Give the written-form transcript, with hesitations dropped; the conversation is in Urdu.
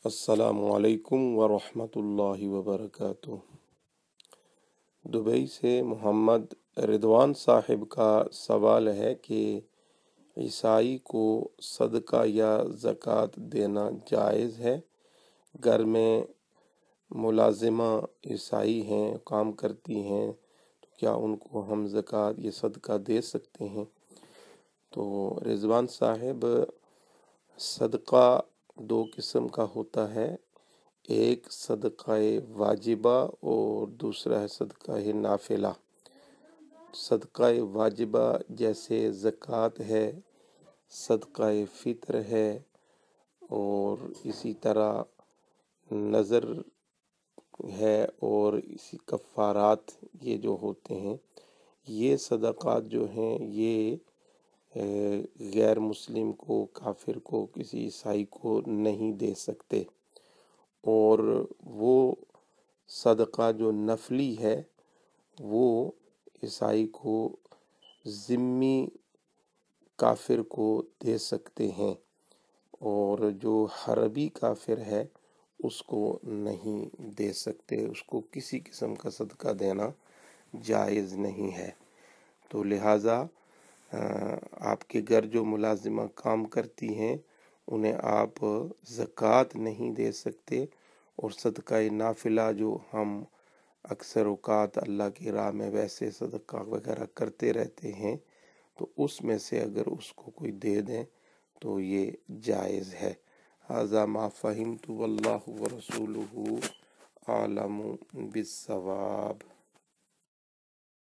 السلام علیکم ورحمۃ اللہ وبرکاتہ۔ دبئی سے محمد رضوان صاحب کا سوال ہے کہ عیسائی کو صدقہ یا زکوٰۃ دینا جائز ہے؟ گھر میں ملازمہ عیسائی ہیں، کام کرتی ہیں، تو کیا ان کو ہم زکوٰۃ یا صدقہ دے سکتے ہیں؟ تو رضوان صاحب، صدقہ دو قسم کا ہوتا ہے، ایک صدقہ واجبہ اور دوسرا ہے صدقہ نافلہ۔ صدقہ واجبہ جیسے زکوٰۃ ہے، صدقہ فطر ہے، اور اسی طرح نظر ہے، اور اسی کفارات یہ جو ہوتے ہیں، یہ صدقات جو ہیں یہ غیر مسلم کو، کافر کو، کسی عیسائی کو نہیں دے سکتے۔ اور وہ صدقہ جو نفلی ہے وہ عیسائی کو، ذمی کافر کو دے سکتے ہیں، اور جو حربی کافر ہے اس کو نہیں دے سکتے، اس کو کسی قسم کا صدقہ دینا جائز نہیں ہے۔ تو لہٰذا آپ کے گھر جو ملازمہ کام کرتی ہیں انہیں آپ زکوٰۃ نہیں دے سکتے، اور صدقہ نافلہ جو ہم اکثر اوقات اللہ کی راہ میں ویسے صدقہ وغیرہ کرتے رہتے ہیں، تو اس میں سے اگر اس کو کوئی دے دیں تو یہ جائز ہے۔ ھذا ما فہمت واللہ ورسولہ اعلم بالصواب۔